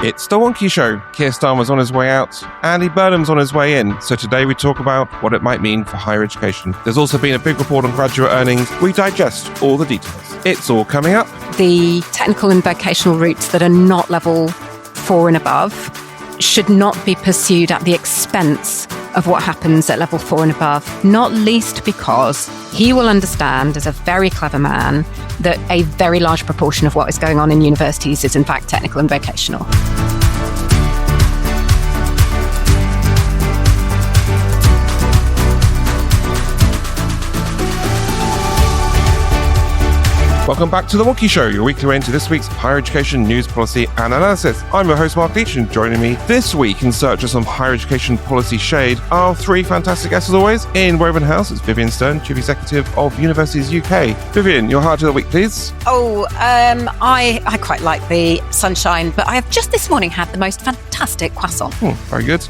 It's the Wonky Show. Keir Starmer's on his way out, Andy Burnham's on his way in. So today we talk about what it might mean for higher education. There's also been a big report on graduate earnings. We digest all the details. It's all coming up. The technical and vocational routes that are not level 4 and above should not be pursued at the expense of what happens at level 4 and above, not least because he will understand, as a very clever man, that a very large proportion of what is going on in universities is in fact technical and vocational. Welcome back to The Wonky Show, your weekly way into this week's higher education news, policy and analysis. I'm your host, Mark Leach, and joining me this week in search of some higher education policy shade are three fantastic guests as always. In Woburn House, it's Vivian Stone, Chief Executive of Universities UK. Vivian, your highlight of the week, please. I quite like the sunshine, but I have just this morning had the most fantastic croissant. Very good.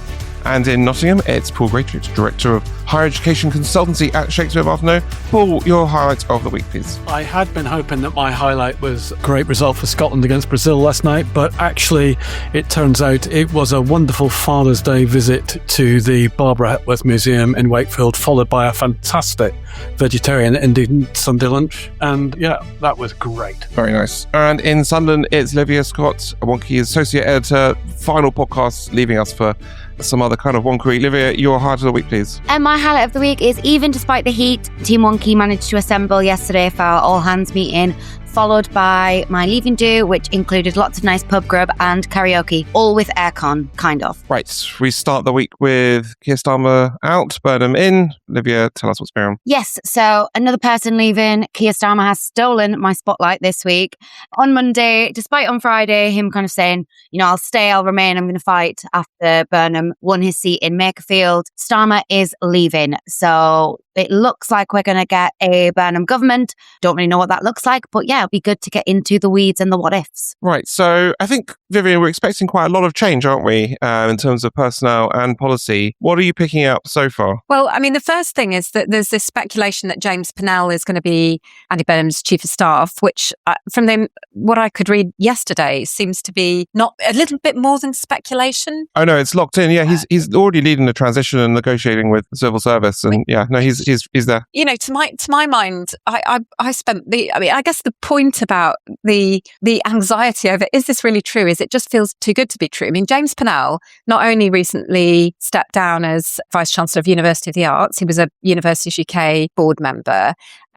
And in Nottingham, it's Paul Greatrex, Director of Higher Education Consultancy at Shakespeare Bartholomew. Paul, your highlight of the week, please. I had been hoping that my highlight was a great result for Scotland against Brazil last night, but actually it turns out it was a wonderful Father's Day visit to the Barbara Hepworth Museum in Wakefield, followed by a fantastic vegetarian Indian Sunday lunch. And yeah, that was great. Very nice. And in Sunderland, it's Livia Scott, a Wonky Associate Editor. Final podcast leaving us for some other kind of wonkery. Livia, your highlight of the week, please. My highlight of the week is, even despite the heat, Team Wonky managed to assemble yesterday for our all-hands meeting, followed by my leaving do, which included lots of nice pub grub and karaoke, all with aircon, kind of. Right, we start the week with Keir Starmer out, Burnham in. Livia, tell us what's going on. Yes, so another person leaving. Keir Starmer has stolen my spotlight this week. On Monday, despite on Friday him kind of saying, I'll stay, I'll remain, I'm going to fight, after Burnham won his seat in Makerfield, Starmer is leaving. So it looks like we're going to get a Burnham government. Don't really know what that looks like, but yeah, it'll be good to get into the weeds and the what ifs. Right. So I think, Vivian, we're expecting quite a lot of change, aren't we, in terms of personnel and policy. What are you picking up so far? Well, I mean, the first thing is that there's this speculation that James Pennell is going to be Andy Burnham's Chief of Staff, which from what I could read yesterday seems to be not a little bit more than speculation. Oh, no, it's locked in. Yeah, he's already leading the transition and negotiating with the civil service. And he's there. To my mind, I spent I guess the point about the anxiety over, is this really true? Is it just feels too good to be true? I mean, James Pennell not only recently stepped down as Vice Chancellor of University of the Arts, he was a Universities UK board member,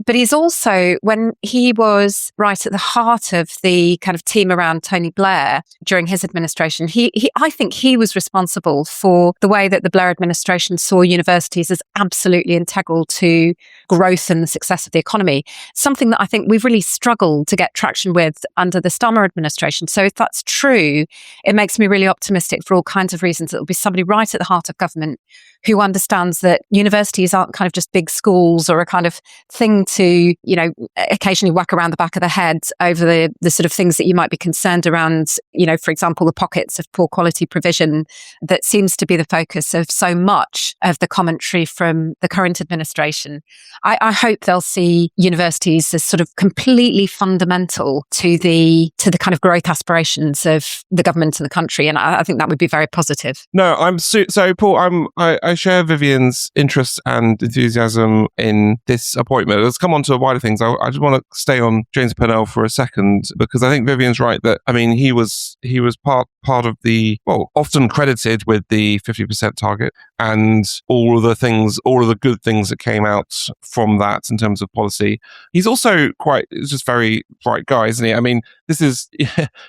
but he's also, when he was right at the heart of the kind of team around Tony Blair during his administration, I think he was responsible for the way that the Blair administration saw universities as absolutely integral to growth and the success of the economy. Something that I think we've really struggled to get traction with under the Starmer administration. So if that's true, it makes me really optimistic for all kinds of reasons. It'll be somebody right at the heart of government who understands that universities aren't kind of just big schools or a kind of thing to, occasionally whack around the back of the head over the sort of things that you might be concerned around, for example, the pockets of poor quality provision that seems to be the focus of so much of the commentary from the current administration. I hope they'll see universities as sort of completely fundamental to the kind of growth aspirations of the government and the country. And I think that would be very positive. No, so Paul, I share Vivian's interest and enthusiasm in this appointment. Let's come on to wider things. I just want to stay on James Pennell for a second, because I think Vivian's right that, he was part of the, often credited with the 50% target and all of the good things that came out from that in terms of policy. He's also just very bright guy, isn't he? This is,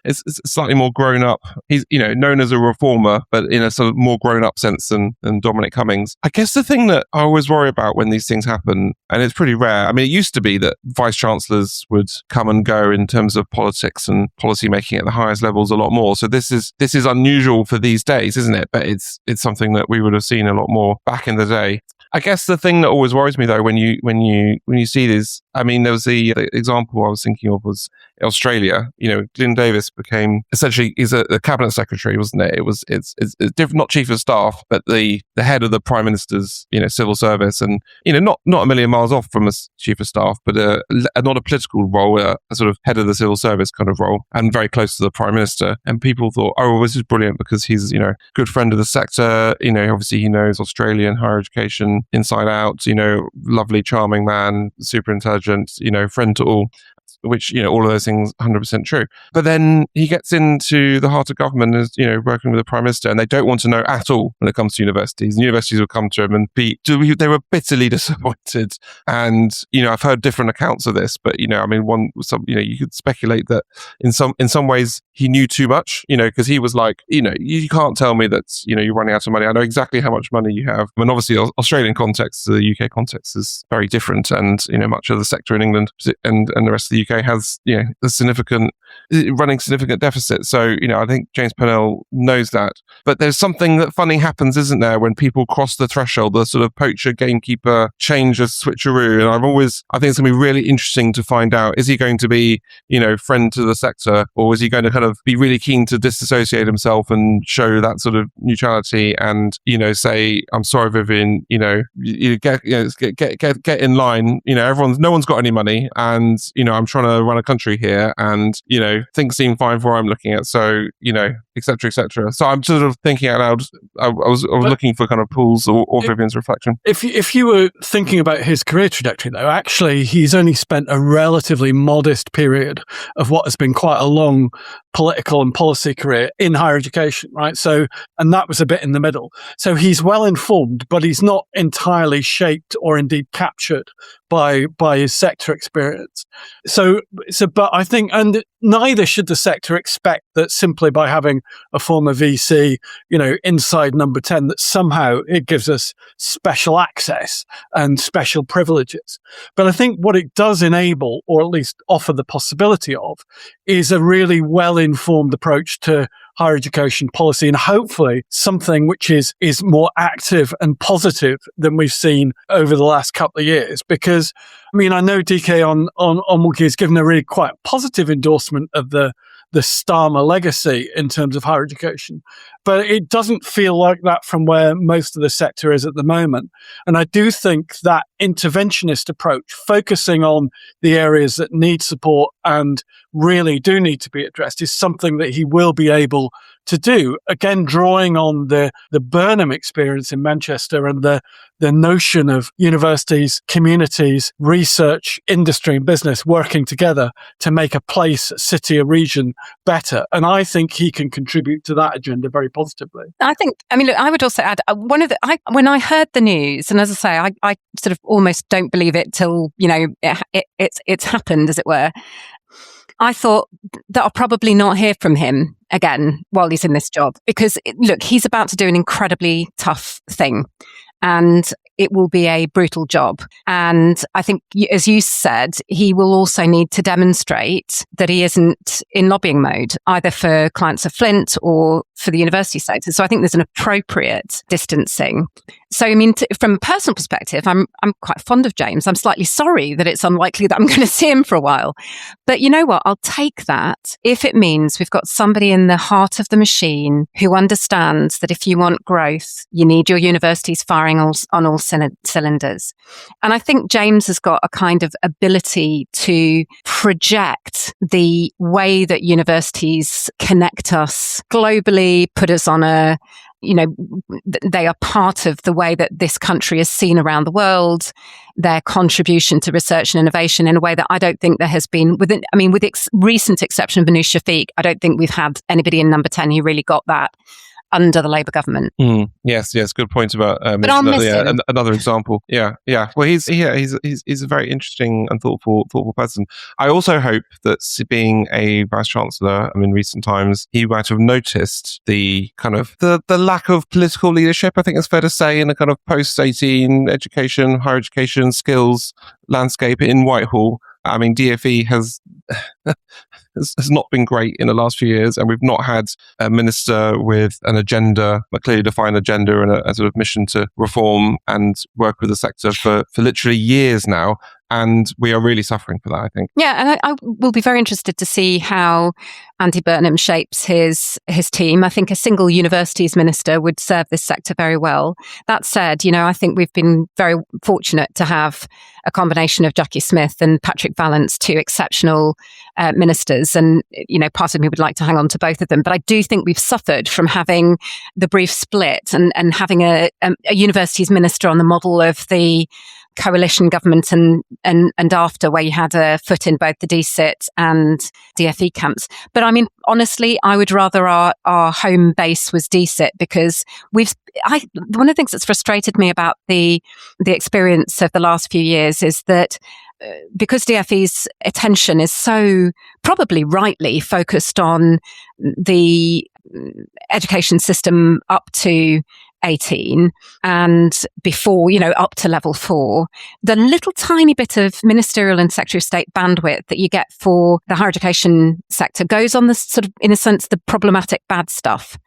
it's slightly more grown up. He's, known as a reformer, but in a sort of more grown up sense than Dominic Cummings. I guess the thing that I always worry about when these things happen, and it's pretty rare, it used to be that vice chancellors would come and go in terms of politics and policy making at the highest levels a lot more. So this is unusual for these days, isn't it? But it's something that we would have seen a lot more back in the day. I guess the thing that always worries me though, when you see these I mean, there was the example I was thinking of was Australia. Glyn Davis became essentially, he's a cabinet secretary, wasn't it? It's different, not chief of staff, but the head of the prime minister's, civil service, and, not a million miles off from a chief of staff, but not a political role, a sort of head of the civil service kind of role, and very close to the prime minister. And people thought, oh, well, this is brilliant because he's, good friend of the sector. Obviously he knows Australian higher education inside out, lovely, charming man, super intelligent, friend to all, which, all of those things 100% true. But then he gets into the heart of government as, working with the prime minister, and they don't want to know at all when it comes to universities. And universities will come to him and they were bitterly disappointed. And, I've heard different accounts of this, but, I mean, you could speculate that in some ways he knew too much, because he was like, you can't tell me that, you're running out of money. I know exactly how much money you have. I mean, obviously Australian context, the UK context is very different. And, much of the sector in England and the rest of the UK has, running significant deficit. So, I think James Purnell knows that. But there's something that funny happens, isn't there, when people cross the threshold, the sort of poacher gamekeeper change of switcheroo. And I think it's going to be really interesting to find out, is he going to be, friend to the sector, or is he going to kind of be really keen to disassociate himself and show that sort of neutrality and, say, I'm sorry, Vivian, you get in line, no one's got any money, and, I'm trying to run a country here, and, things seem fine for where I'm looking at. So, et cetera, et cetera. So I'm sort of thinking out loud. I was looking for kind of Paul's or Vivian's reflection. If you were thinking about his career trajectory, though, actually, he's only spent a relatively modest period of what has been quite a long political and policy career in higher education, right? So, and that was a bit in the middle. So he's well informed, but he's not entirely shaped or indeed captured by his sector experience. So, but I think, and neither should the sector expect that simply by having a former VC, inside number 10, that somehow it gives us special access and special privileges. But I think what it does enable, or at least offer the possibility of, is a really well-informed approach to higher education policy, and hopefully something which is more active and positive than we've seen over the last couple of years. Because, I mean, I know DK on Wiki has given a really quite positive endorsement of the Starmer legacy in terms of higher education, but it doesn't feel like that from where most of the sector is at the moment. And I do think that interventionist approach, focusing on the areas that need support and really do need to be addressed, is something that he will be able to do. Again, drawing on the Burnham experience in Manchester and the notion of universities, communities, research, industry and business working together to make a place, a city, a region better. And I think he can contribute to that agenda very positively. Look, I would also add, when I heard the news, and as I say, I sort of almost don't believe it till, it's happened, as it were. I thought that I'll probably not hear from him again while he's in this job, because look, he's about to do an incredibly tough thing, and it will be a brutal job. And I think, as you said, he will also need to demonstrate that he isn't in lobbying mode, either for clients of Flint or for the university sector. So I think there's an appropriate distancing. So, I mean, from a personal perspective, I'm quite fond of James. I'm slightly sorry that it's unlikely that I'm going to see him for a while. But you know what? I'll take that if it means we've got somebody in the heart of the machine who understands that if you want growth, you need your universities firing on all cylinders. And I think James has got a kind of ability to project the way that universities connect us globally, put us on a, they are part of the way that this country is seen around the world, their contribution to research and innovation in a way that I don't think there has been with recent exception of Anoush Shafiq, I don't think we've had anybody in number 10 who really got that under the Labour government. Yes, good point about but I'll miss him. Another example. Yeah. Well, he's a very interesting and thoughtful person. I also hope that being a vice chancellor, in recent times, he might have noticed the kind of the lack of political leadership, I think it's fair to say, in a kind of post-18 education, higher education skills landscape in Whitehall. I mean, DfE has not been great in the last few years, and we've not had a minister with an agenda, a clearly defined agenda, and a sort of mission to reform and work with the sector for literally years now. And we are really suffering for that, I think. Yeah, and I will be very interested to see how Andy Burnham shapes his team. I think a single universities minister would serve this sector very well. That said, I think we've been very fortunate to have a combination of Jackie Smith and Patrick Vallance, two exceptional ministers. And, part of me would like to hang on to both of them. But I do think we've suffered from having the brief split and having a universities minister on the model of the coalition government and after, where you had a foot in both the DSIT and DFE camps. But I mean, honestly, I would rather our home base was DSIT, because one of the things that's frustrated me about the experience of the last few years is that because DFE's attention is so probably rightly focused on the education system up to 18 and before, up to level 4, the little tiny bit of ministerial and Secretary of State bandwidth that you get for the higher education sector goes on the sort of, in a sense, the problematic bad stuff.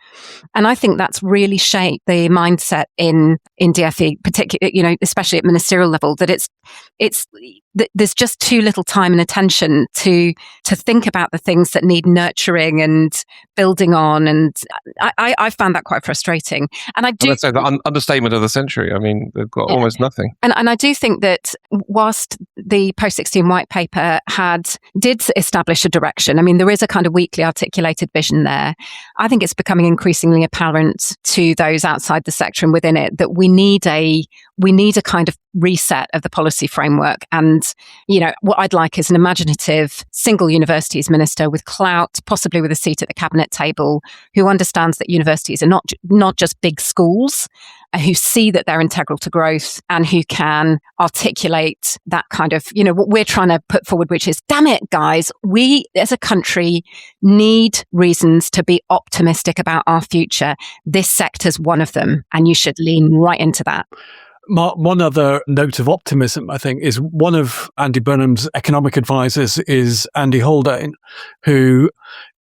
And I think that's really shaped the mindset in DFE, particularly, especially at ministerial level, that there's just too little time and attention to think about the things that need nurturing and building on. And I found that quite frustrating. And I do. Let's say the understatement of the century. I mean, they've got almost nothing. And I do think that whilst the post-16 white paper did establish a direction, I mean, there is a kind of weakly articulated vision there. I think it's becoming increasingly apparent to those outside the sector and within it that we need a kind of reset of the policy framework. And, what I'd like is an imaginative single universities minister with clout, possibly with a seat at the cabinet table, who understands that universities are not just big schools, who see that they're integral to growth and who can articulate that kind of, what we're trying to put forward, which is, damn it, guys, we as a country need reasons to be optimistic about our future. This sector's one of them, and you should lean right into that. Mark, one other note of optimism, I think, is one of Andy Burnham's economic advisors is Andy Haldane, who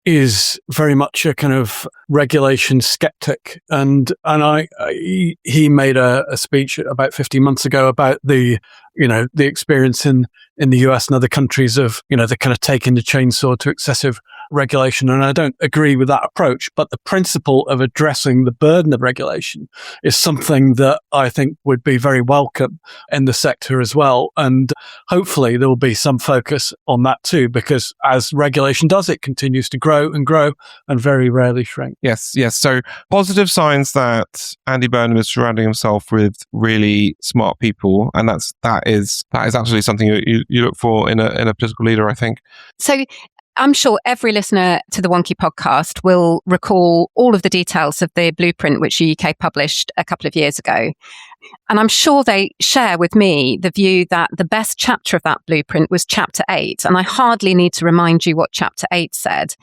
is very much a kind of regulation skeptic. And he made a speech about 15 months ago about the experience in the US and other countries of, the kind of taking the chainsaw to excessive regulation. And I don't agree with that approach, but the principle of addressing the burden of regulation is something that I think would be very welcome in the sector as well. And hopefully there will be some focus on that too, because as regulation does, it continues to grow and very rarely shrink. Yes. So positive signs that Andy Burnham is surrounding himself with really smart people. And that is absolutely something you look for in a political leader, I think. So I'm sure every listener to the Wonky podcast will recall all of the details of the blueprint which UK published a couple of years ago. And I'm sure they share with me the view that the best chapter of that blueprint was Chapter 8. And I hardly need to remind you what Chapter 8 said.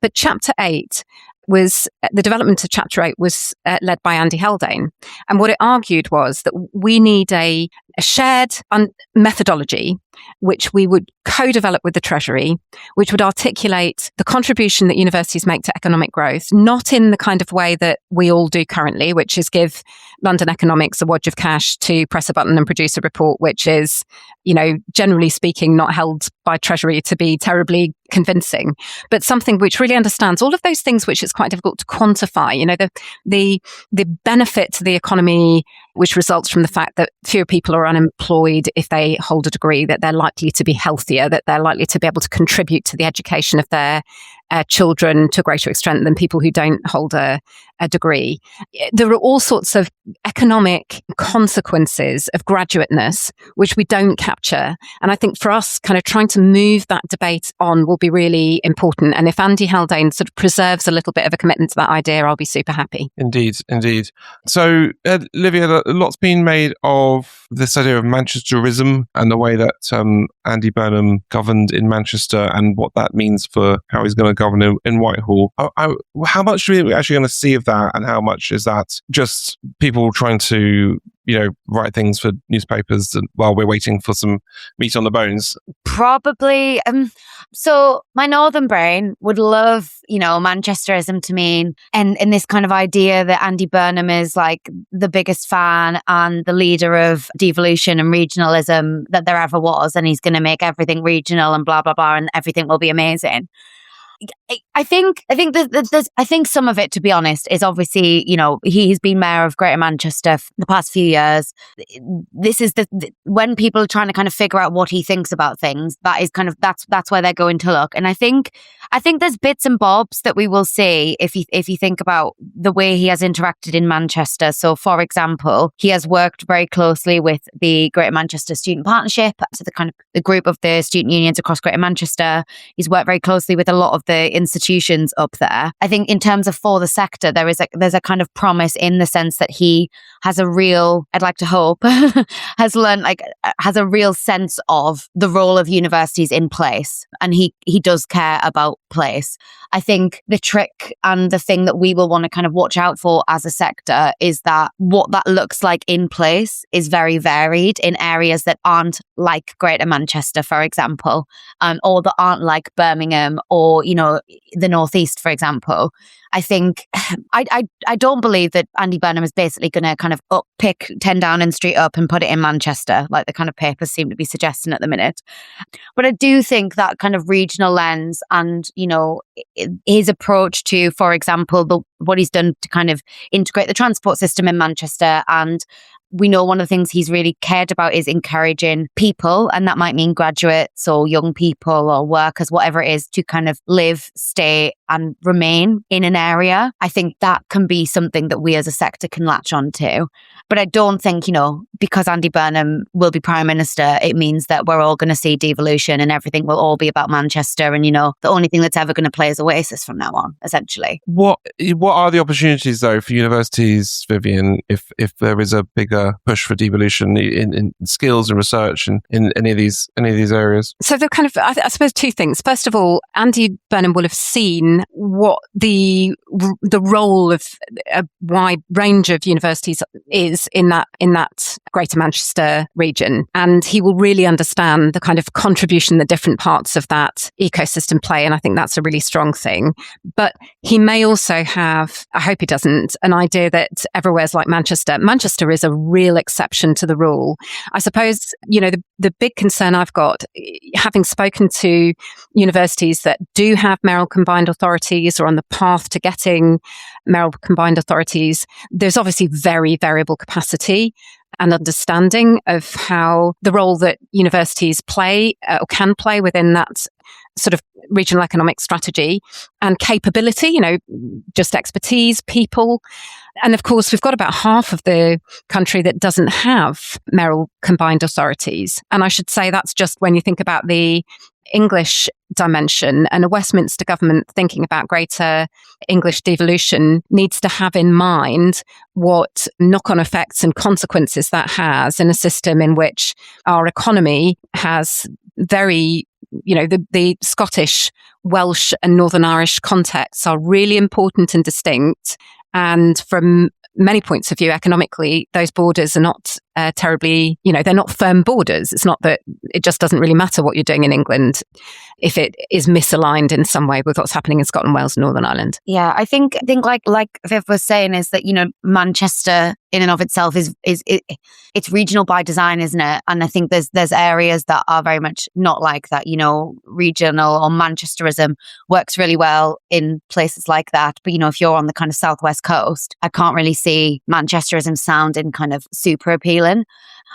But Chapter 8 was, the development of Chapter 8 was led by Andy Haldane. And what it argued was that we need a shared methodology which we would co-develop with the Treasury, which would articulate the contribution that universities make to economic growth, not in the kind of way that we all do currently, which is give London Economics a wodge of cash to press a button and produce a report, which is, generally speaking, not held by Treasury to be terribly convincing, but something which really understands all of those things which is quite difficult to quantify. The benefit to the economy, which results from the fact that fewer people are unemployed if they hold a degree, that they're likely to be healthier, that they're likely to be able to contribute to the education of their children to a greater extent than people who don't hold a degree. There are all sorts of economic consequences of graduateness, which we don't capture. And I think for us, kind of trying to move that debate on will be really important. And if Andy Haldane sort of preserves a little bit of a commitment to that idea, I'll be super happy. Indeed. So, Olivia, a lot's been made of this idea of Manchesterism and the way that Andy Burnham governed in Manchester and what that means for how he's going to govern in Whitehall. How much are we actually going to see of that, and how much is that just people trying to write things for newspapers while we're waiting for some meat on the bones? Probably. So my northern brain would love, Manchesterism to mean, and this kind of idea that Andy Burnham is like the biggest fan and the leader of devolution and regionalism that there ever was, and he's going to make everything regional and blah blah blah, and everything will be amazing. I think some of it, to be honest, is obviously, he's been mayor of Greater Manchester for the past few years. This is when people are trying to kind of figure out what he thinks about things, that is kind of, that's where they're going to look. And I think there's bits and bobs that we will see if you think about the way he has interacted in Manchester. So, for example, he has worked very closely with the Greater Manchester Student Partnership, so the group of the student unions across Greater Manchester. He's worked very closely with a lot of the institutions up there. I think in terms of for the sector, there's a kind of promise in the sense that he has a real, I'd like to hope, has a real sense of the role of universities in place, and he does care about place. I think the trick and the thing that we will want to kind of watch out for as a sector is that what that looks like in place is very varied in areas that aren't like Greater Manchester, for example, or that aren't like Birmingham or, the Northeast, for example. I think I don't believe that Andy Burnham is basically going to kind of pick 10 Downing Street up and put it in Manchester, like the kind of papers seem to be suggesting at the minute. But I do think that kind of regional lens and, his approach to, for example, what he's done to kind of integrate the transport system in Manchester, and we know one of the things he's really cared about is encouraging people, and that might mean graduates or young people or workers, whatever it is, to kind of live, stay and remain in an area. I think that can be something that we as a sector can latch on to. But I don't think, because Andy Burnham will be Prime Minister, it means that we're all going to see devolution and everything will all be about Manchester. And, the only thing that's ever going to play is Oasis from now on, essentially. What are the opportunities, though, for universities, Vivian, if there is a bigger push for devolution in skills and research and in any of these areas? So there are kind of, I suppose, two things. First of all, Andy Burnham will have seen what the role of a wide range of universities is in that Greater Manchester region, and he will really understand the kind of contribution that different parts of that ecosystem play, and I think that's a really strong thing. But he may also have, I hope he doesn't, an idea that everywhere's like Manchester. Manchester is a real exception to the rule. I suppose, the big concern I've got, having spoken to universities that do have mayoral combined authorities or on the path to getting mayoral combined authorities, there's obviously very variable capacity and understanding of how the role that universities play or can play within that sort of regional economic strategy and capability, just expertise, people. And of course, we've got about half of the country that doesn't have mayoral combined authorities. And I should say that's just when you think about the English dimension, and a Westminster government thinking about greater English devolution needs to have in mind what knock-on effects and consequences that has in a system in which our economy has very, the Scottish, Welsh and Northern Irish contexts are really important and distinct. And from many points of view, economically, those borders are not terribly, they're not firm borders. It's not that it just doesn't really matter what you're doing in England if it is misaligned in some way with what's happening in Scotland, Wales, and Northern Ireland. Yeah, I think like Viv was saying is that, Manchester in and of itself is it's regional by design, isn't it? And I think there's areas that are very much not like that. Regional or Manchesterism works really well in places like that. But, if you're on the kind of southwest coast, I can't really see Manchesterism sounding kind of super appealing.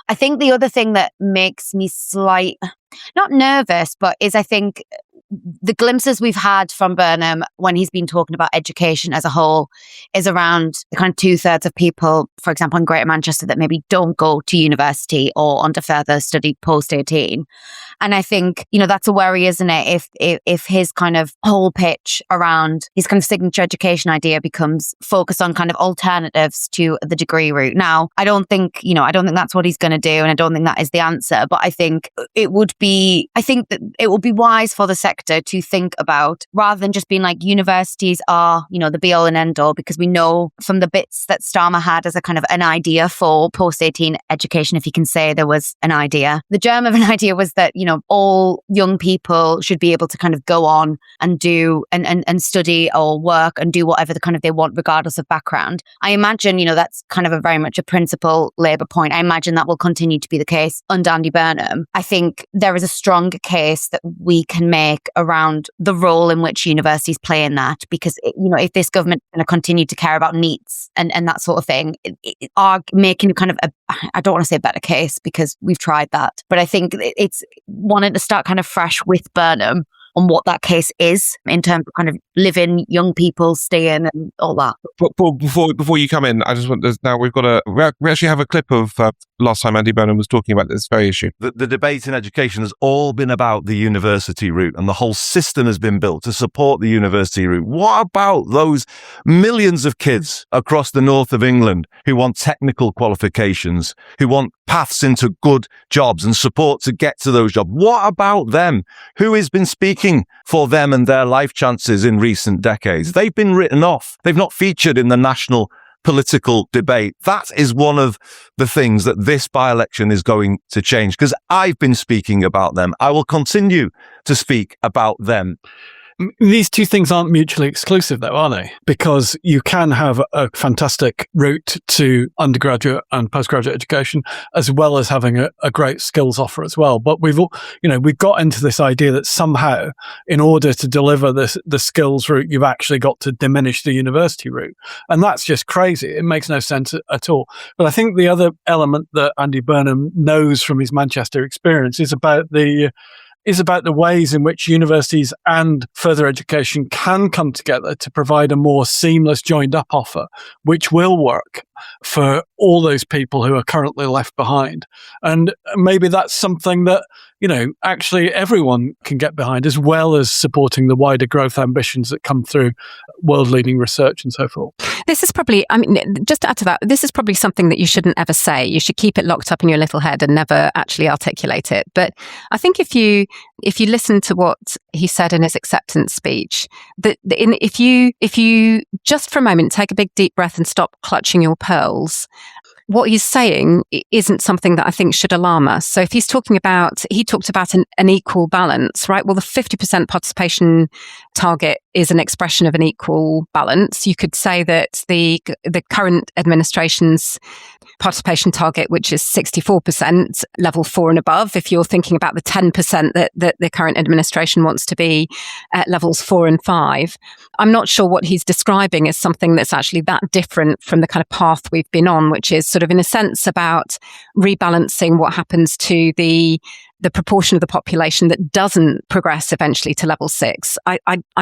I think the other thing that makes me not nervous, but is I think the glimpses we've had from Burnham when he's been talking about education as a whole is around the kind of 2/3 of people, for example, in Greater Manchester that maybe don't go to university or on to further study post 18. And I think, that's a worry, isn't it? If his kind of whole pitch around his kind of signature education idea becomes focused on kind of alternatives to the degree route. Now, I don't think that's what he's going to do. And I don't think that is the answer. But I think it would be wise for the sector sector to think about, rather than just being like universities are, the be all and end all, because we know from the bits that Starmer had as a kind of an idea for post-18 education, if you can say there was an idea. The germ of an idea was that, all young people should be able to kind of go on and do and study or work and do whatever the kind of they want, regardless of background. I imagine, that's kind of a very much a principal Labour point. I imagine that will continue to be the case under Andy Burnham. I think there is a strong case that we can make around the role in which universities play in that, because, if this government is going to continue to care about needs and that sort of thing, are making kind of I don't want to say a better case because we've tried that, but I think it's wanting to start kind of fresh with Burnham on what that case is in terms of kind of living, young people staying and all that. But before you come in, I just want now we actually have a clip of last time Andy Burnham was talking about this very issue. The debate in education has all been about the university route, and the whole system has been built to support the university route. What about those millions of kids across the north of England who want technical qualifications, who want paths into good jobs and support to get to those jobs? What about them? Who has been speaking for them and their life chances in recent decades? They've been written off. They've not featured in the national political debate. That is one of the things that this by-election is going to change, because I've been speaking about them. I will continue to speak about them. These two things aren't mutually exclusive, though, are they? Because you can have a fantastic route to undergraduate and postgraduate education, as well as having a great skills offer as well. But we've got into this idea that somehow, in order to deliver the skills route, you've actually got to diminish the university route, and that's just crazy. It makes no sense at all. But I think the other element that Andy Burnham knows from his Manchester experience is about the ways in which universities and further education can come together to provide a more seamless joined up offer, which will work for all those people who are currently left behind. And maybe that's something that, actually everyone can get behind, as well as supporting the wider growth ambitions that come through world-leading research and so forth. This is probably, just to add to that, this is probably something that you shouldn't ever say. You should keep it locked up in your little head and never actually articulate it. But I think if you listen to what he said in his acceptance speech, if you just for a moment take a big deep breath and stop clutching your pearls, what he's saying isn't something that I think should alarm us. So if he talked about an equal balance, right? Well, the 50% participation target is an expression of an equal balance. You could say that the current administration's participation target, which is 64%, level 4 and above, if you're thinking about the 10% that the current administration wants to be at levels 4 and 5, I'm not sure what he's describing is something that's actually that different from the kind of path we've been on, which is sort of in a sense about rebalancing what happens to the proportion of the population that doesn't progress eventually to level 6. I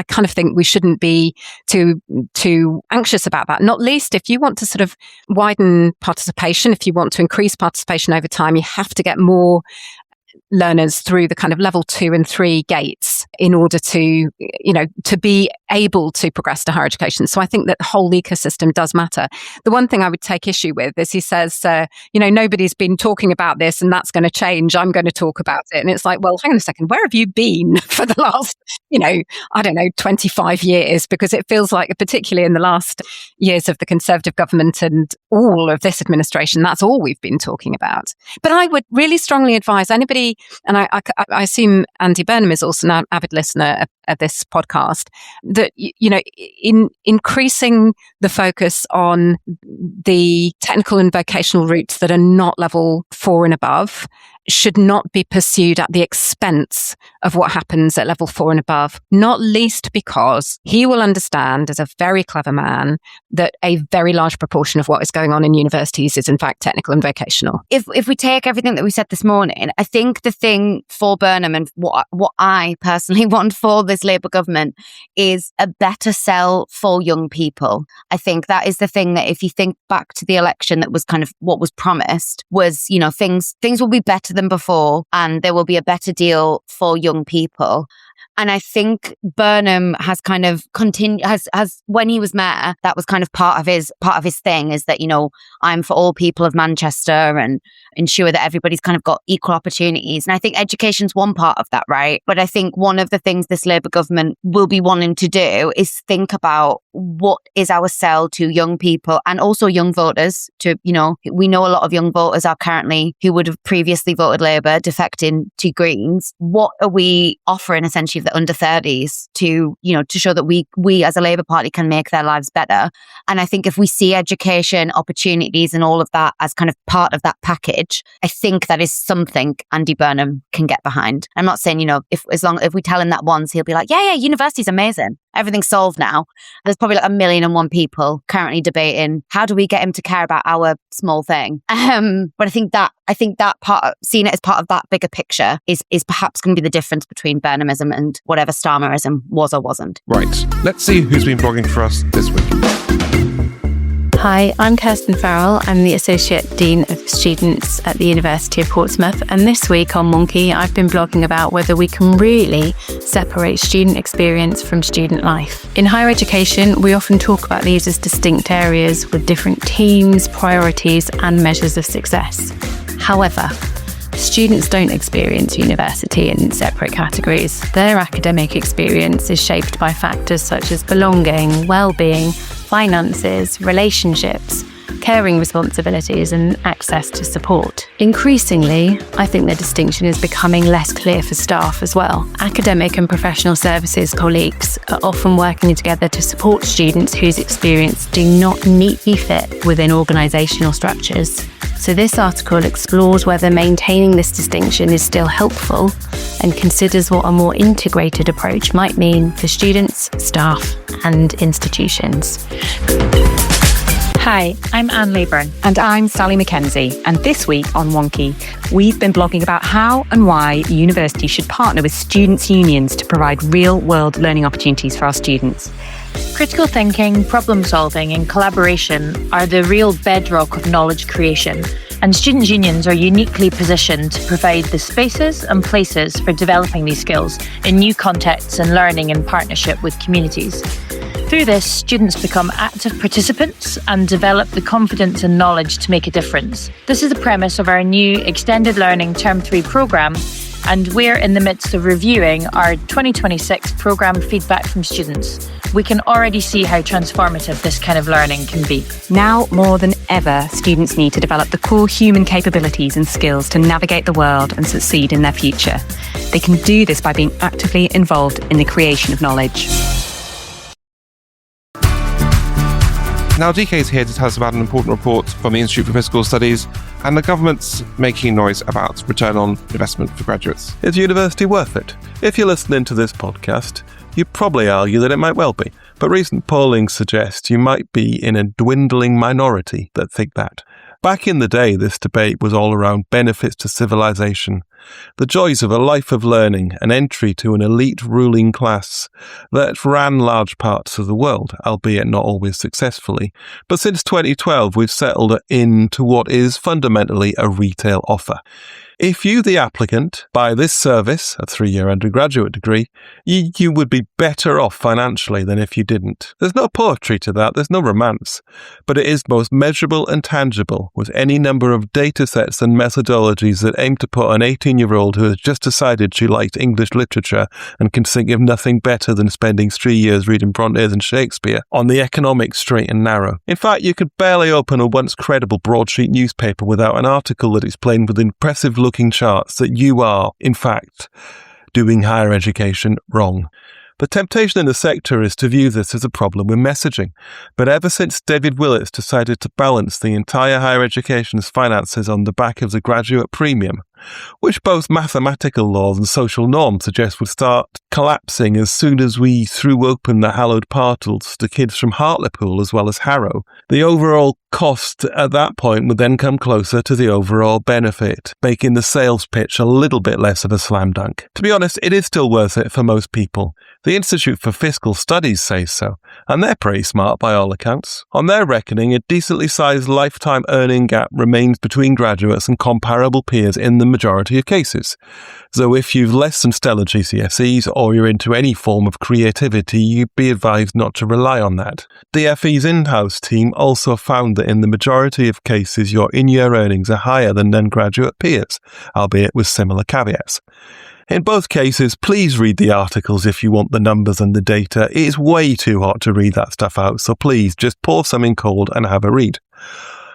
kind of think we shouldn't be too anxious about that, not least if you want to sort of widen participation, if you want to increase participation over time, you have to get more learners through the kind of level 2 and 3 gates in order to be able to progress to higher education. So I think that the whole ecosystem does matter. The one thing I would take issue with is he says, nobody's been talking about this and that's going to change. I'm going to talk about it. And it's like, well, hang on a second. Where have you been for the last, 25 years? Because it feels like, particularly in the last years of the Conservative government and all of this administration, that's all we've been talking about. But I would really strongly advise anybody, and I assume Andy Burnham is also an avid listener of this podcast, that, in increasing the focus on the technical and vocational routes that are not level 4 and above should not be pursued at the expense of what happens at level 4 and above, not least because he will understand, as a very clever man, that a very large proportion of what is going on in universities is in fact technical and vocational. If we take everything that we said this morning, I think the thing for Burnham and what I personally want for this Labour government is a better sell for young people. I think that is the thing that, if you think back to the election, that was kind of what was promised was, things will be better than before and there will be a better deal for young people. And I think Burnham has kind of continued, has when he was mayor, that was kind of part of his thing, is that, I'm for all people of Manchester and ensure that everybody's kind of got equal opportunities. And I think education's one part of that, right? But I think one of the things this Labour government will be wanting to do is think about what is our sell to young people and also young voters. We know a lot of young voters are currently, who would have previously voted Labour, defecting to Greens. What are we offering essentially the under 30s to show that we as a Labour Party can make their lives better? And I think if we see education, opportunities and all of that as kind of part of that package, I think that is something Andy Burnham can get behind. I'm not saying, if we tell him that once, he'll be like, yeah, university's amazing. Everything's solved now. There's probably like 1,000,001 people currently debating, how do we get him to care about our small thing? But I think that part, seeing it as part of that bigger picture is perhaps going to be the difference between Burnhamism and whatever Starmerism was or wasn't. Right. Let's see who's been blogging for us this week. Hi, I'm Kirsten Farrell. I'm the Associate Dean of Students at the University of Portsmouth. And this week on Monkey, I've been blogging about whether we can really separate student experience from student life. In higher education, we often talk about these as distinct areas with different teams, priorities, and measures of success. However, students don't experience university in separate categories. Their academic experience is shaped by factors such as belonging, well-being, finances, relationships, caring responsibilities, and access to support. Increasingly, I think the distinction is becoming less clear for staff as well. Academic and professional services colleagues are often working together to support students whose experience do not neatly fit within organisational structures. So this article explores whether maintaining this distinction is still helpful and considers what a more integrated approach might mean for students, staff, and institutions. Hi, I'm Anne Leyburn. And I'm Sally Mackenzie. And this week on Wonky, we've been blogging about how and why universities should partner with students' unions to provide real-world learning opportunities for our students. Critical thinking, problem solving, and collaboration are the real bedrock of knowledge creation, and students' unions are uniquely positioned to provide the spaces and places for developing these skills in new contexts and learning in partnership with communities. Through this, students become active participants and develop the confidence and knowledge to make a difference. This is the premise of our new Extended Learning Term 3 programme, and we're in the midst of reviewing our 2026 programme feedback from students. We can already see how transformative this kind of learning can be. Now more than ever, students need to develop the core human capabilities and skills to navigate the world and succeed in their future. They can do this by being actively involved in the creation of knowledge. Now, DK is here to tell us about an important report from the Institute for Fiscal Studies and the government's making noise about return on investment for graduates. Is university worth it? If you're listening to this podcast, you probably argue that it might well be. But recent polling suggests you might be in a dwindling minority that think that. Back in the day, this debate was all around benefits to civilization, the joys of a life of learning, an entry to an elite ruling class that ran large parts of the world, albeit not always successfully. But since 2012, we've settled into what is fundamentally a retail offer. If you, the applicant, buy this service, a 3-year undergraduate degree, you would be better off financially than if you didn't. There's no poetry to that, there's no romance, but it is both measurable and tangible, with any number of data sets and methodologies that aim to put an 18-year-old who has just decided she likes English literature and can think of nothing better than spending 3 years reading Bronte and Shakespeare on the economic straight and narrow. In fact, you could barely open a once credible broadsheet newspaper without an article that explained with impressive looking charts that you are, in fact, doing higher education wrong. The temptation in the sector is to view this as a problem with messaging. But ever since David Willetts decided to balance the entire higher education's finances on the back of the graduate premium, which both mathematical laws and social norms suggest would start collapsing as soon as we threw open the hallowed portals to kids from Hartlepool as well as Harrow, the overall cost at that point would then come closer to the overall benefit, making the sales pitch a little bit less of a slam dunk. To be honest, it is still worth it for most people. The Institute for Fiscal Studies says so, and they're pretty smart by all accounts. On their reckoning, a decently sized lifetime earning gap remains between graduates and comparable peers in the majority of cases. So if you've less than stellar GCSEs or you're into any form of creativity, you'd be advised not to rely on that. DFE's in-house team also found that in the majority of cases, your in-year earnings are higher than non-graduate peers, albeit with similar caveats. In both cases, please read the articles if you want the numbers and the data. It is way too hot to read that stuff out, so please just pour something cold and have a read.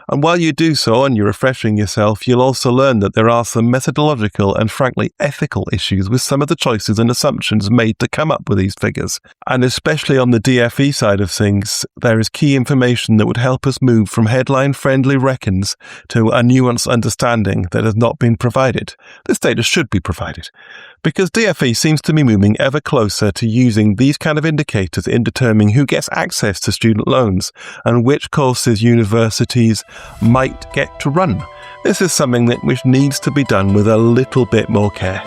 And while you do so and you're refreshing yourself, you'll also learn that there are some methodological and frankly ethical issues with some of the choices and assumptions made to come up with these figures. And especially on the DFE side of things, there is key information that would help us move from headline-friendly reckons to a nuanced understanding that has not been provided. This data should be provided, because DFE seems to be moving ever closer to using these kind of indicators in determining who gets access to student loans and which courses universities might get to run. This is something which needs to be done with a little bit more care.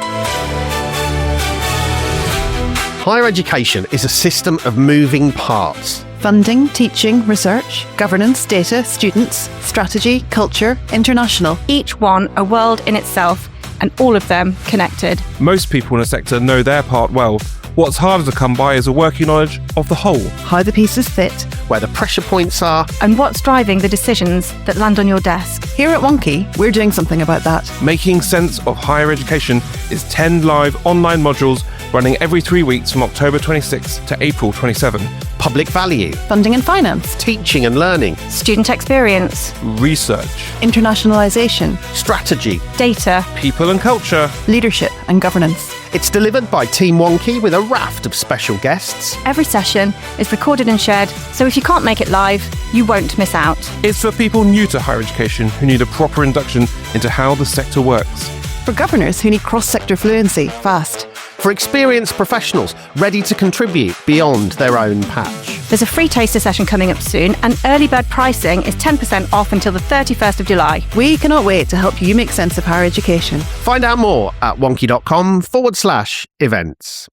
Higher education is a system of moving parts. Funding, teaching, research, governance, data, students, strategy, culture, international. Each one a world in itself, and all of them connected. Most people in a sector know their part well. What's harder to come by is a working knowledge of the whole. How the pieces fit. Where the pressure points are. And what's driving the decisions that land on your desk. Here at Wonky, we're doing something about that. Making Sense of Higher Education is 10 live online modules running every 3 weeks from October 26 to April 27. Public value. Funding and finance. Teaching and learning. Student experience. Research. Internationalisation. Strategy. Data. People and culture. Leadership and governance. It's delivered by Team Wonky with a raft of special guests. Every session is recorded and shared, so if you can't make it live, you won't miss out. It's for people new to higher education who need a proper induction into how the sector works. For governors who need cross-sector fluency fast. For experienced professionals ready to contribute beyond their own patch. There's a free taster session coming up soon, and early bird pricing is 10% off until the 31st of July. We cannot wait to help you make sense of higher education. Find out more at wonky.com/events.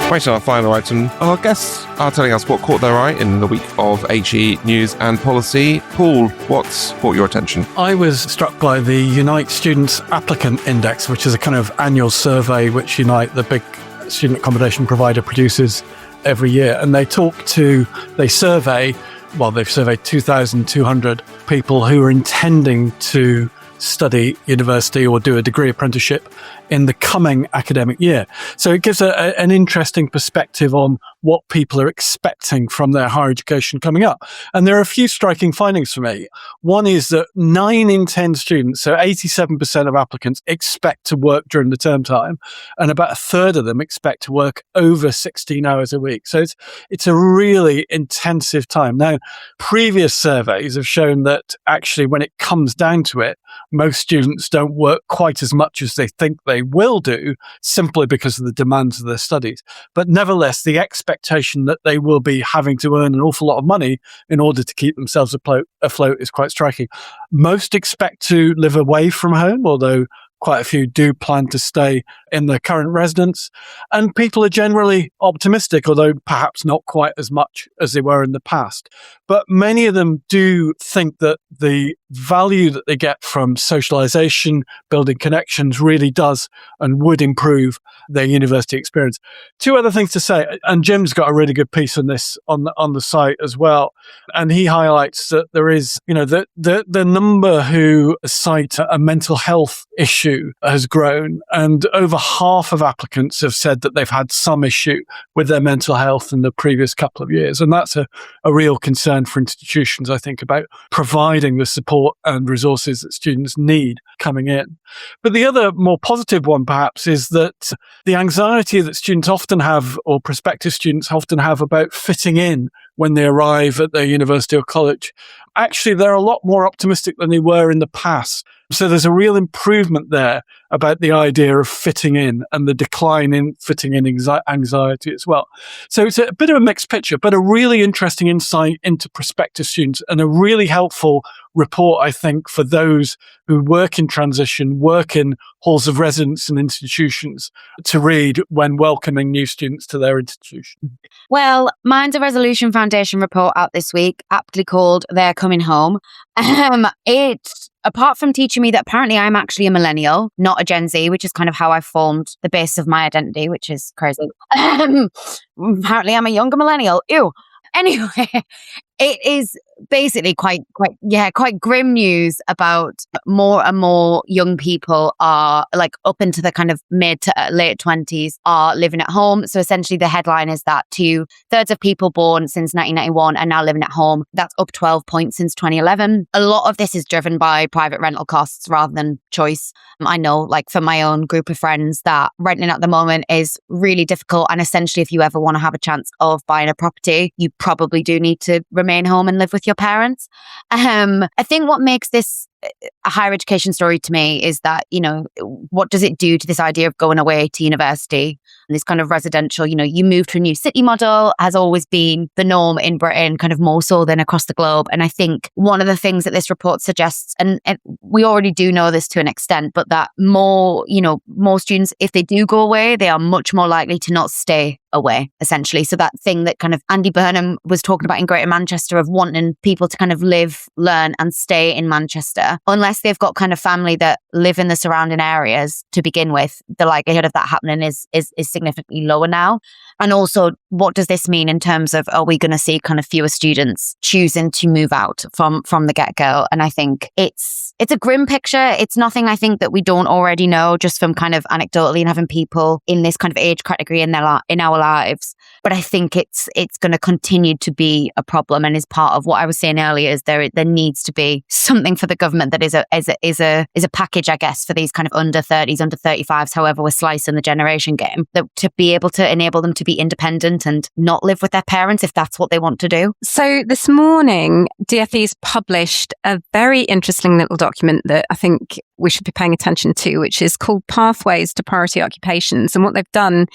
Right, our final item. Our guests are telling us what caught their eye in the week of HE news and policy. Paul, what's caught your attention? I was struck by the Unite Students Applicant Index, which is a kind of annual survey which Unite, the big student accommodation provider, produces every year. And they've surveyed 2,200 people who are intending to study university or do a degree apprenticeship in the coming academic year. So it gives an interesting perspective on what people are expecting from their higher education coming up. And there are a few striking findings for me. One is that 9 in 10 students, so 87% of applicants, expect to work during the term time, and about a third of them expect to work over 16 hours a week. So it's a really intensive time. Now, previous surveys have shown that actually when it comes down to it, most students don't work quite as much as they think they will do, simply because of the demands of their studies. But nevertheless, the expectation that they will be having to earn an awful lot of money in order to keep themselves afloat is quite striking. Most expect to live away from home, although quite a few do plan to stay in their current residence. And people are generally optimistic, although perhaps not quite as much as they were in the past. But many of them do think that the value that they get from socialization, building connections, really does and would improve their university experience. 2 other things to say, and Jim's got a really good piece on this on the site as well. And he highlights that there is, the number who cite a mental health issue has grown, and over half of applicants have said that they've had some issue with their mental health in the previous couple of years. And that's a real concern for institutions, I think, about providing the support and resources that students need coming in. But the other more positive one, perhaps, is that the anxiety that students often have, or prospective students often have, about fitting in when they arrive at their university or college, actually they're a lot more optimistic than they were in the past So there's a real improvement there about the idea of fitting in and the decline in fitting in anxiety as well. So it's a bit of a mixed picture, but a really interesting insight into prospective students and a really helpful report, I think, for those who work in transition, work in halls of residence and institutions to read when welcoming new students to their institution. Well, mine's a Resolution Foundation report out this week, aptly called They're Coming Home. It's, apart from teaching me that apparently I'm actually a millennial, not a Gen Z, which is kind of how I formed the basis of my identity, which is crazy. Apparently I'm a younger millennial. Ew. Anyway, it is basically quite grim news about more and more young people are like up into the kind of mid to late 20s are living at home. So essentially the headline is that 2/3 of people born since 1991 are now living at home. That's up 12 points since 2011. A lot of this is driven by private rental costs rather than choice. I know, like for my own group of friends, that renting at the moment is really difficult. And essentially, if you ever want to have a chance of buying a property, you probably do need to remain home and live with your parents. I think what makes this a higher education story to me is that, you know, what does it do to this idea of going away to university and this kind of residential, you know, you move to a new city model has always been the norm in Britain, kind of more so than across the globe. And I think one of the things that this report suggests, and we already do know this to an extent, but that more students, if they do go away, they are much more likely to not stay away, essentially. So that thing that kind of Andy Burnham was talking about in Greater Manchester of wanting people to kind of live, learn and stay in Manchester, unless they've got kind of family that live in the surrounding areas to begin with, the likelihood of that happening is significantly lower now. And also, what does this mean in terms of, are we going to see kind of fewer students choosing to move out from the get-go? And I think it's a grim picture. It's nothing I think that we don't already know just from kind of anecdotally and having people in this kind of age category in our lives. But I think it's going to continue to be a problem, and is part of what I was saying earlier. Is there needs to be something for the government that is a package, I guess, for these kind of under 30s, under 35s, however we're slicing the generation game, that to be able to enable them to be independent and not live with their parents if that's what they want to do. So this morning, DfE's published a very interesting little document that I think we should be paying attention to, which is called Pathways to Priority Occupations. And what they've done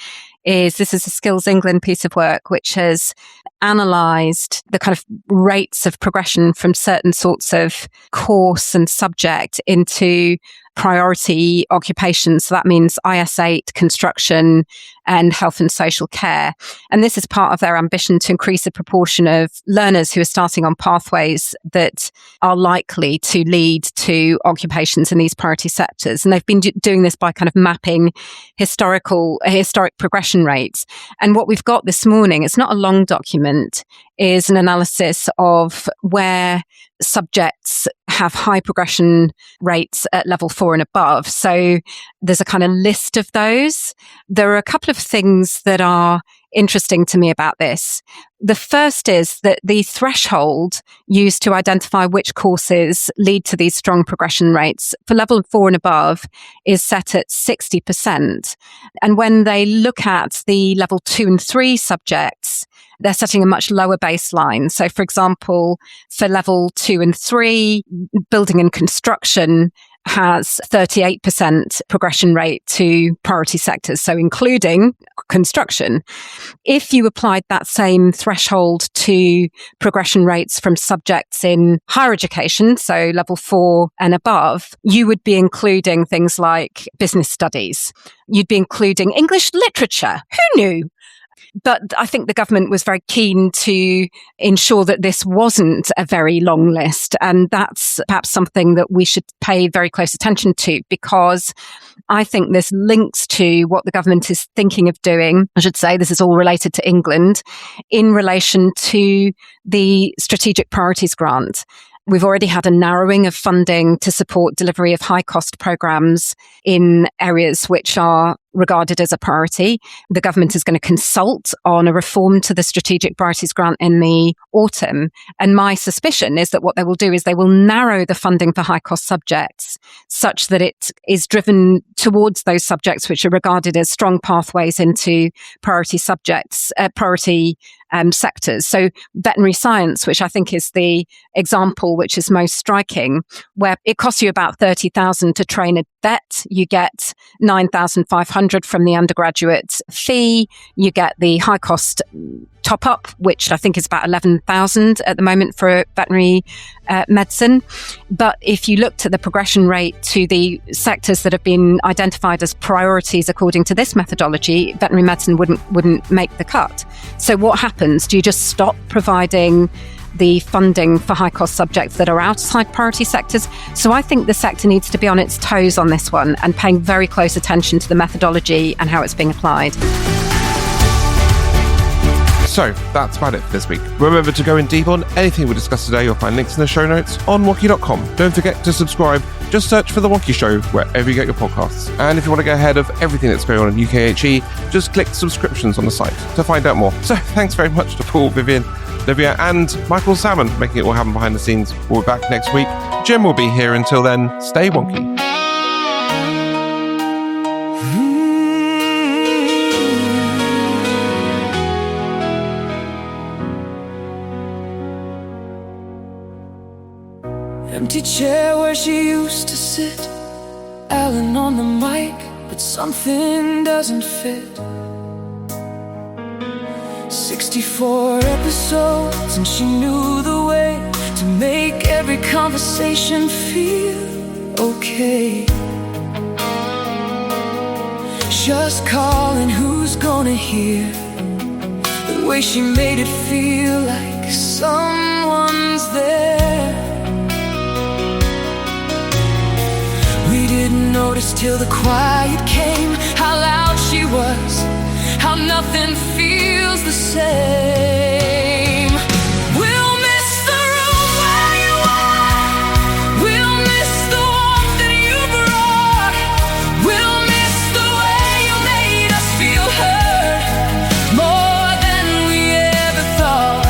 is, this is a Skills England piece of work which has analysed the kind of rates of progression from certain sorts of course and subject into priority occupations. So that means IS8, construction and health and social care. And this is part of their ambition to increase the proportion of learners who are starting on pathways that are likely to lead to occupations in these priority sectors. And they've been doing this by kind of mapping historic progression rates. And what we've got this morning, it's not a long document, is an analysis of where subjects have high progression rates at level 4 and above. So there's a kind of list of those. There are a couple of things that are interesting to me about this. The first is that the threshold used to identify which courses lead to these strong progression rates for level 4 and above is set at 60%. And when they look at the level 2 and 3 subjects, they're setting a much lower baseline. So, for example, for level 2 and 3, building and construction has 38% progression rate to priority sectors, so including construction. If you applied that same threshold to progression rates from subjects in higher education, so level 4 and above, you would be including things like business studies. You'd be including English literature. Who knew? But I think the government was very keen to ensure that this wasn't a very long list. And that's perhaps something that we should pay very close attention to, because I think this links to what the government is thinking of doing. I should say this is all related to England in relation to the Strategic Priorities Grant. We've already had a narrowing of funding to support delivery of high-cost programmes in areas which are regarded as a priority. The government is going to consult on a reform to the Strategic Priorities Grant in the autumn. And my suspicion is that what they will do is they will narrow the funding for high cost subjects such that it is driven towards those subjects which are regarded as strong pathways into priority subjects, priority sectors. So veterinary science, which I think is the example which is most striking, where it costs you about 30,000 to train a vet. You get 9,500 from the undergraduate fee. You get the high cost top up, which I think is about 11,000 at the moment for veterinary medicine. But if you looked at the progression rate to the sectors that have been identified as priorities according to this methodology, veterinary medicine wouldn't make the cut. So what happens? Do you just stop providing the funding for high cost subjects that are outside priority sectors? So I think the sector needs to be on its toes on this one and paying very close attention to the methodology and how it's being applied. So that's about it for this week. Remember to go in deep on anything we discussed today. You'll find links in the show notes on wonky.com. Don't forget to subscribe. Just search for The Wonky Show wherever you get your podcasts. And if you want to get ahead of everything that's going on in UKHE, just click subscriptions on the site to find out more. So thanks very much to Paul, Vivian, Olivia and Michael Salmon for making it all happen behind the scenes. We'll be back next week. Jim will be here. Until then, stay wonky. Empty chair where she used to sit, Ellen on the mic, but something doesn't fit. 64 episodes and she knew the way to make every conversation feel okay. Just calling, who's gonna hear the way she made it feel like someone's there. We didn't notice till the quiet came, how loud she was, how nothing feels the same. We'll miss the room where you are. We'll miss the warmth that you brought. We'll miss the way you made us feel heard, more than we ever thought.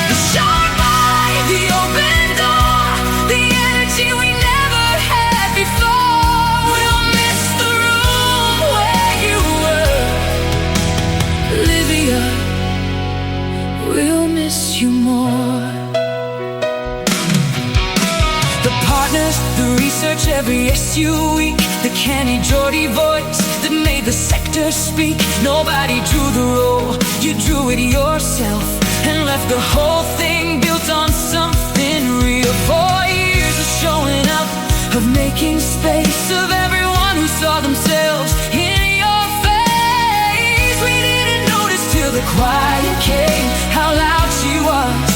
The sharp eye, the open door, the energy we never had before. We'll miss the room where you were, Olivia. We'll miss you more. The partners, the research, every SU week, the canny Geordie voice that made the sector speak. Nobody drew the role, you drew it yourself and left the whole thing built on something real. 4 years of showing up, of making space, of everyone who saw themselves in your face. We didn't notice till the quiet came, how loud she was,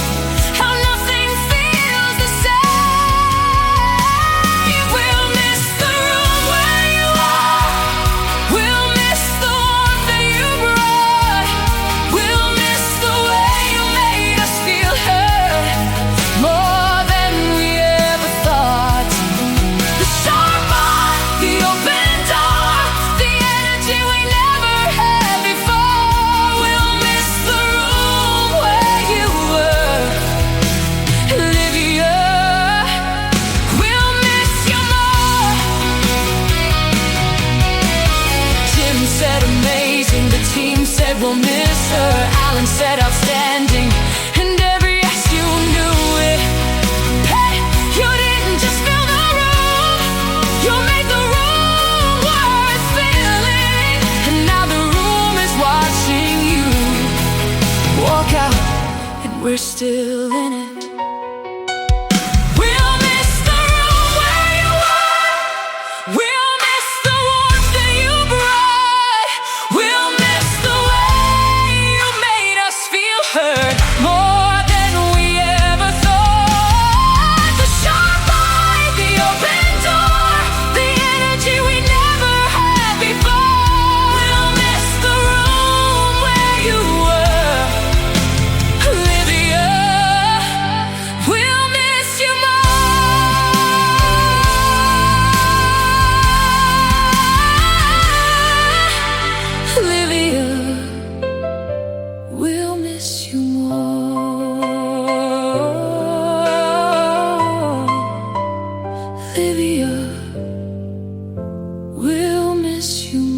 how nothing feels the same. We'll miss the room where you are. We'll miss the warmth that you brought. We'll miss the way you made us feel heard, more than we ever thought. The sharp eye, the open door, the energy we never had before. We'll miss the room where you were, Olivia. We'll miss you more. Tim said amazing, the team said we'll miss her, Alan said outstanding, and every yes you knew it. Hey, you didn't just fill the room, you made the room worth filling. And now the room is watching you walk out, and we're still in it. We'll miss the room where you are. We'll miss the warmth that you brought. We'll miss the way you made us feel heard, more than we ever thought. The sharp eye, the open door, the energy we never had before. We'll miss the room where you were, Olivia. miss you